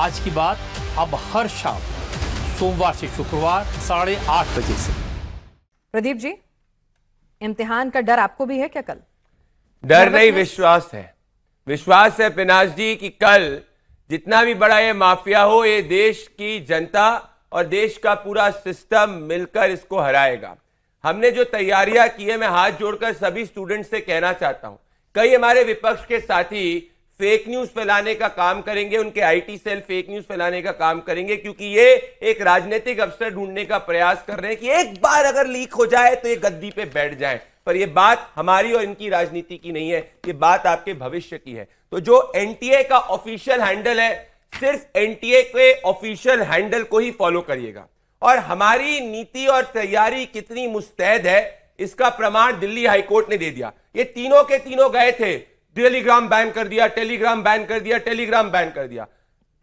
आज की बात अब हर शाम सोमवार से शुक्रवार 8:30 बजे से। प्रदीप जी, इम्तिहान का डर आपको भी है क्या? कल डर नहीं, विश्वास है। विश्वास है पिनाश जी कि कल जितना भी बड़ा ये माफिया हो, ये देश की जनता और देश का पूरा सिस्टम मिलकर इसको हराएगा। हमने जो तैयारियां की है, मैं हाथ जोड़कर सभी स्टूडेंट से कहना चाहता हूं, कई हमारे विपक्ष के साथी फेक न्यूज फैलाने का काम करेंगे, उनके आईटी सेल फेक न्यूज फैलाने का काम करेंगे, क्योंकि ये एक राजनीतिक अवसर ढूंढने का प्रयास कर रहे हैं कि एक बार अगर लीक हो जाए तो ये गद्दी पे बैठ जाए। पर ये बात हमारी और इनकी राजनीति की नहीं है, ये बात आपके भविष्य की है। तो जो एनटीए का ऑफिशियल हैंडल है, सिर्फ एनटीए के ऑफिशियल हैंडल को ही फॉलो करिएगा। और हमारी नीति और तैयारी कितनी मुस्तैद है, इसका प्रमाण दिल्ली हाईकोर्ट ने दे दिया। ये तीनों के तीनों गए थे, टेलीग्राम बैन कर दिया, टेलीग्राम बैन कर दिया, टेलीग्राम बैन कर दिया।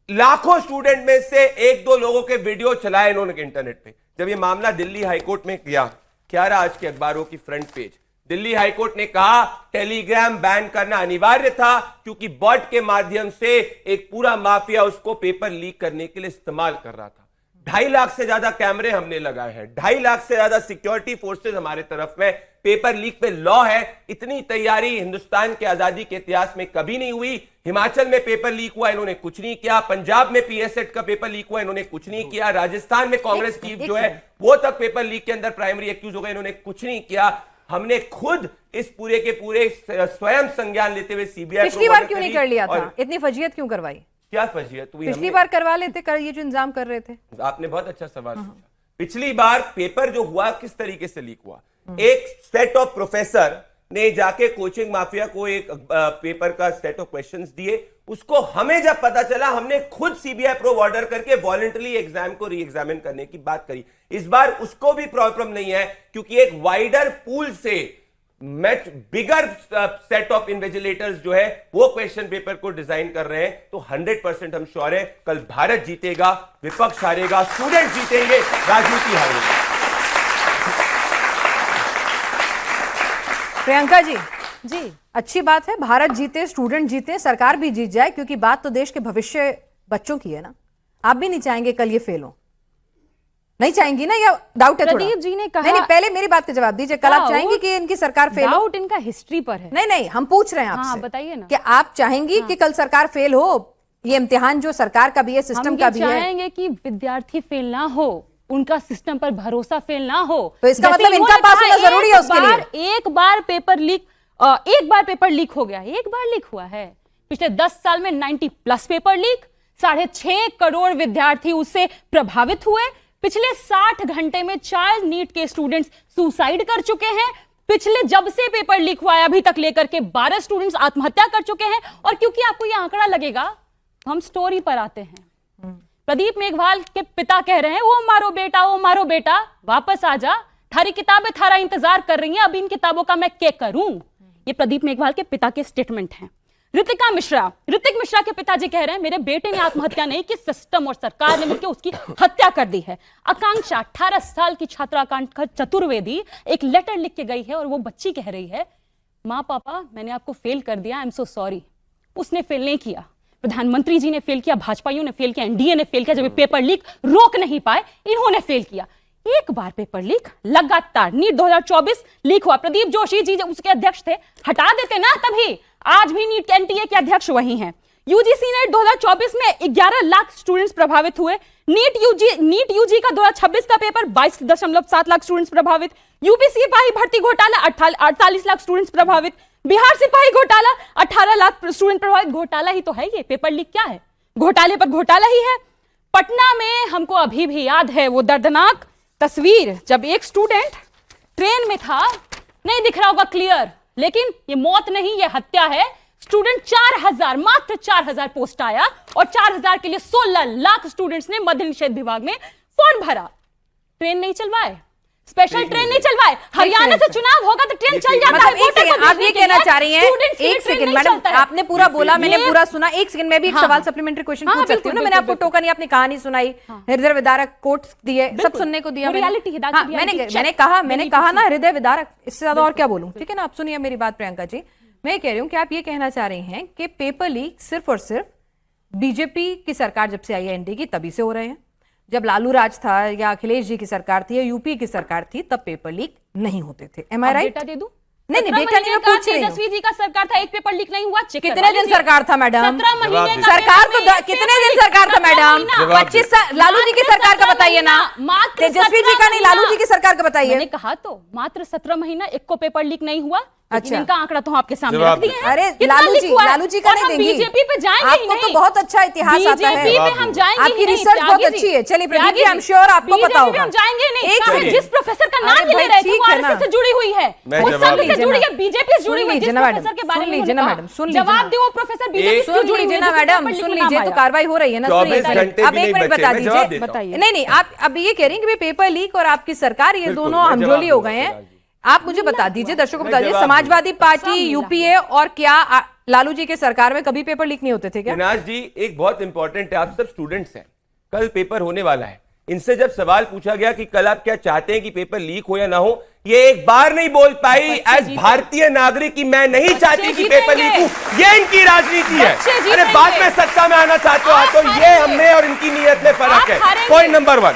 लाखों स्टूडेंट में से एक दो लोगों के वीडियो चलाए इन्होंने इंटरनेट पे। जब ये मामला दिल्ली हाईकोर्ट में गया, क्या रहा आज के अखबारों की फ्रंट पेज? दिल्ली हाईकोर्ट ने कहा टेलीग्राम बैन करना अनिवार्य था, क्योंकि बॉट के माध्यम से एक पूरा माफिया उसको पेपर लीक करने के लिए इस्तेमाल कर रहा था। 2.5 लाख से ज्यादा कैमरे हमने लगाए हैं, 2.5 लाख से ज्यादा सिक्योरिटी फोर्सेस हमारे तरफ में, पेपर लीक पे लॉ है। इतनी तैयारी हिंदुस्तान के आजादी के इतिहास में कभी नहीं हुई। हिमाचल में पेपर लीक हुआ, इन्होंने कुछ नहीं किया। पंजाब में पीएसएट का पेपर लीक हुआ, इन्होंने कुछ नहीं किया। राजस्थान में कांग्रेस चीफ जो है वो तक पेपर लीक के अंदर प्राइमरी एक्यूज हो गए, इन्होंने कुछ नहीं किया। हमने खुद इस पूरे के पूरे स्वयं संज्ञान लेते हुए सीबीआई पिछली बार क्यों नहीं कर लिया था? इतनी फजीयत क्यों करवाई? क्या फजीयत हुई? पिछली बार करवा लेते, कर ये जो इंतजाम कर रहे थे। आपने बहुत अच्छा सवाल पूछा। पिछली बार पेपर जो हुआ किस तरीके से लीक हुआ? एक सेट ऑफ प्रोफेसर ने जाके कोचिंग माफिया को एक पेपर का सेट ऑफ क्वेश्चंस दिए। उसको हमें जब पता चला, हमने खुद सीबीआई प्रोब ऑर्डर करके वॉलंटरी एग्जाम को री एग्जामिन करने की बात करी। इस बार उसको भी प्रॉब्लम नहीं है, क्योंकि एक वाइडर पूल से match bigger set of invigilators जो है वो क्वेश्चन पेपर को डिजाइन कर रहे हैं। तो 100% हम श्योर है कल भारत जीतेगा, विपक्ष हारेगा, स्टूडेंट जीतेंगे, राजनीति हारेगी। प्रियंका जी, अच्छी बात है, भारत जीते, स्टूडेंट जीते, सरकार भी जीत जाए, क्योंकि बात तो देश के भविष्य बच्चों की है ना। आप भी नहीं चाहेंगे कल ये फेल हो? नहीं चाहेंगी ना, या डाउट है थोड़ा? प्रदीप जी ने कहा, नहीं, पहले मेरी बात का जवाब दीजिए। कल आप चाहेंगी कि इनकी सरकार फेल हो? डाउट इनका हिस्ट्री पर है। नहीं, हम पूछ रहे हैं आपसे। हाँ, बताइए ना, कि आप चाहेंगी कि कल सरकार फेल हो? ये इम्तिहान जो सरकार का भी है, सिस्टम का भी है। हम चाहेंगे कि विद्यार्थी फेल ना हो, उनका सिस्टम पर भरोसा फेल ना हो। तो इसका मतलब इनका पास होना जरूरी है उसके लिए। एक बार पेपर लीक हो गया, एक बार लीक हुआ है। पिछले 10 साल में 90+ पेपर लीक, 6.5 करोड़ विद्यार्थी उससे प्रभावित हुए। पिछले 60 घंटे में 4 नीट के स्टूडेंट्स सुसाइड कर चुके हैं। पिछले जब से पेपर लीक हुआ है अभी तक लेकर के 12 स्टूडेंट्स आत्महत्या कर चुके हैं। और क्योंकि आपको यह आंकड़ा लगेगा, हम स्टोरी पर आते हैं। प्रदीप मेघवाल के पिता कह रहे हैं, वो मारो बेटा वापस आ जा, थारी किताबें थारा इंतजार कर रही हैं, अब इन किताबों का मैं क्या करूं। ये प्रदीप मेघवाल के पिता के स्टेटमेंट हैं। ऋतिक मिश्रा के पिताजी कह रहे हैं, मेरे बेटे ने आत्महत्या नहीं की, सिस्टम और सरकार ने मिलकर उसकी हत्या कर दी है। आकांक्षा 18 साल की छात्रा आकांक्षा चतुर्वेदी एक लेटर लिख के गई है और वो बच्ची कह रही है, माँ पापा मैंने आपको फेल कर दिया, आई एम सो सॉरी। उसने फेल नहीं किया, प्रधानमंत्री जी ने फेल किया, भाजपाइयों ने फेल किया, एनडीए ने फेल किया। जब पेपर लीक रोक नहीं पाए, इन्होंने फेल किया। एक बार पेपर लीक लगातार, नीट 2024 लीक हुआ, प्रदीप जोशी जी जब उसके अध्यक्ष थे, हटा देते ना तभी। आज भी नीट एनटीए के अध्यक्ष वही हैं। यूजीसी नेट 2024 में 11 लाख स्टूडेंट्स प्रभावित हुए। नीट यूजी का 2026 का पेपर 22.7 लाख स्टूडेंट्स प्रभावित। यूपी सिपाही भर्ती घोटाला 48 लाख स्टूडेंट्स प्रभावित। बिहार सिपाही घोटाला 18 लाख स्टूडेंट प्रभावित। घोटाला ही तो है ये, पेपर लीक क्या है? घोटाले पर घोटाला ही है। पटना में हमको अभी भी याद है वो दर्दनाक तस्वीर, जब एक स्टूडेंट ट्रेन में था, नहीं दिख रहा होगा क्लियर, लेकिन ये मौत नहीं, ये हत्या है। स्टूडेंट 4000, मात्र 4000 पोस्ट आया और 4000 के लिए 16 लाख स्टूडेंट्स ने मध्य निषेध विभाग में फॉर्म भरा। ट्रेन नहीं चलवाए, स्पेशल ट्रेन नहीं चलवाए। हरियाणा से चुनाव होगा तो ट्रेन चल जाता है। एक सेकंड, आप ये कहना चाह रही हैं? एक सेकंड मैडम, आपने पूरा बोला, मैंने पूरा सुना। एक सेकंड, मैं भी एक सवाल सप्लीमेंट्री क्वेश्चन पूछ सकती हूँ ना? मैंने आपको टोका नहीं, आपने कहानी सुनाई, हृदय विदारक कोट्स दिए, सब सुनने को दिया। मैंने कहा ना हृदय विदारक, इससे ज्यादा और क्या बोलूं? ठीक है ना, आप सुनिए मेरी बात प्रियंका जी। मैं कह रही हूँ कि आप ये कहना चाह रही हैं कि पेपर लीक सिर्फ और सिर्फ बीजेपी की सरकार जब से आई है एनडीए की तभी से हो रहे हैं। जब लालू राज था या अखिलेश जी की सरकार थी या यूपी की सरकार थी तब पेपर लीक नहीं होते थे। एम आई राइट? डेटा दे दूं? नहीं नहीं, डेटा नहीं, मैं पूछ रही हूँ। तेजस्वी जी का सरकार था, एक पेपर लीक नहीं हुआ। कितने दिन सरकार था मैडम? 17 महीने का सरकार तो पेपर कितने दिन सरकार था मैडम? 25 लालू जी की सरकार का बताइए ना, तेजस्वी जी का नहीं, लालू जी की सरकार का बताइए। मैंने कहा तो मात्र 17 महीना एक को पेपर लीक नहीं हुआ। अच्छा, इनका आंकड़ा तो आपके सामने रख दिए हैं। अरे कितना लालू लीक जी, हुआ है? लालू जी का और नहीं हम देंगी। बीजेपी पे जाएंगे ही आपको तो नहीं। बहुत अच्छा इतिहास आता है। बीजेपी पे हम जाएंगे आपकी ही नहीं। रिसर्च बहुत अच्छी है। चलिए Pradeep ji, I am sure आपको पता होगा। हम जाएंगे नहीं। एक साहब, सेकंड। जिस प्रोफेसर का नाम अरे ले भाई, रहे थे ठीक वो है ना। आरएसएस से जुड़ी हुई है, मैं वो जवाब संघ से दीजिए जुड़ी ना। है, बीजेपी से जुड़ी सुन हुई है। लीजिए जिस ना मैडम, प्रोफेसर के बारे सुन में लीजिए ना उन्होंने मैडम, कहा, सुन लीजिए जवाब ना। दे वो प्रोफेसर बीजेपी से सुन जुड़ी लीजिए हुई ना है, मैडम, पेपर लीक सुन का नाम लीजिए, तो आया। कार्रवाई हो रही है ना। 24 सुनिए, घंटे अब भी एक नहीं मिनट बचे, बता मैं जवाब दीजिए। देता हूं। नहीं नहीं, आप अब ये कह रही हैं कि पेपर लीक और आपकी सरकार ये बिल्कुल, दोनों मैं हमजोली जवाब हो गए दूंगा, हैं। आप मुझे बता दीजिए, दर्शकों को मैं बता दीजिए, जवाब समाजवादी दूंगा। पार्टी, सब मिला यूपीए और क्या लालू जी के सरकार में कभी पेपर लीक नहीं होते थे क्या? विनाश जी, एक बहुत इंपॉर्टेंट है, आप सब स्टूडेंट्स हैं, कल पेपर होने वाला है। इनसे जब सवाल पूछा गया कि कल आप क्या चाहते हैं कि पेपर लीक हो या ना हो, ये एक बार नहीं बोल पाई एज भारतीय नागरिक कि मैं नहीं चाहती कि पेपर लीक हो। ये इनकी राजनीति है। अरे बाद में सत्ता में आना चाहते हो तो ये हमें और इनकी नीयत में फर्क है। पॉइंट नंबर 1,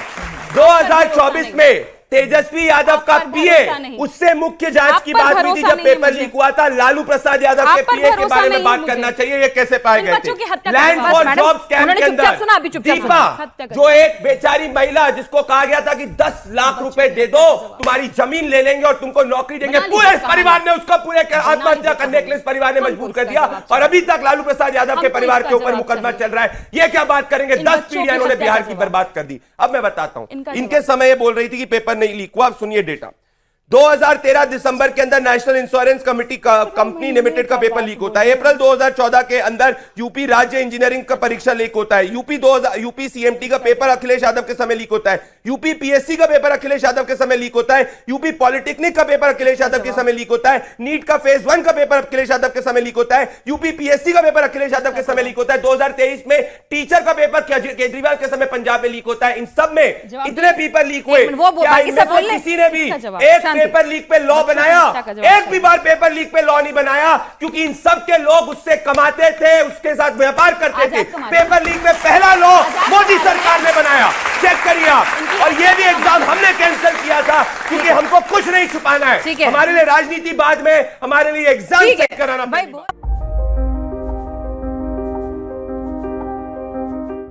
2024 में तेजस्वी यादव का पीए, उससे मुख्य जांच की बात हुई थी जब पेपर लीक हुआ था। लालू प्रसाद यादव के पीए के बारे में बात करना चाहिए, ये कैसे पाए गए थे? लैंड फॉर जॉब स्कैम के अंदर दीपा, जो एक बेचारी महिला जिसको कहा गया था कि 10 लाख रुपए दे दो तुम्हारी जमीन ले लेंगे और तुमको नौकरी देंगे, पूरे परिवार ने उसका पूरे आत्महत्या करने के लिए इस परिवार ने मजबूर कर दिया और अभी तक लालू प्रसाद यादव के परिवार के ऊपर मुकदमा चल रहा है। ये क्या बात करेंगे? 10 पीढ़ियां इन्होंने बिहार की बर्बाद कर दी। अब मैं बताता हूं, इनके समय ये बोल रही थी कि पेपर नहीं लीक हुआ। अब सुनिए डेटा, 2013 दिसंबर के अंदर नेशनल इंश्योरेंस कंपनी लिमिटेड का पेपर लीक होता है। अप्रैल 2014 के अंदर यूपी राज्य इंजीनियरिंग का परीक्षा लीक होता है। यूपी सीएमटी का पेपर अखिलेश यादव के समय लीक होता है। यूपी पीएससी का पेपर अखिलेश यादव के समय लीक होता है। यूपी पॉलिटेक्निक का पेपर अखिलेश यादव के समय लीक होता है। नीट का फेज 1 का पेपर अखिलेश यादव के समय लीक होता है। यूपी पीएससी का पेपर अखिलेश यादव के समय लीक होता है। 2023 में टीचर का पेपर केजरीवाल के समय पंजाब में लीक होता है। इन सब में इतने पेपर लीक हुए, क्या इनमें से किसी ने भी एक पेपर लीक पे लॉ बनाया? एक भी बार पेपर लीक पे लॉ नहीं बनाया, क्योंकि इन सब के लोग उससे कमाते थे, उसके साथ व्यापार करते थे। पेपर लीक पे पहला लॉ मोदी सरकार ने बनाया, चेक करिए आप। और ये भी एग्जाम हमने कैंसिल किया था क्योंकि हमको कुछ नहीं छुपाना है। हमारे लिए राजनीति बाद में, हमारे लिए एग्जाम चेक कराना।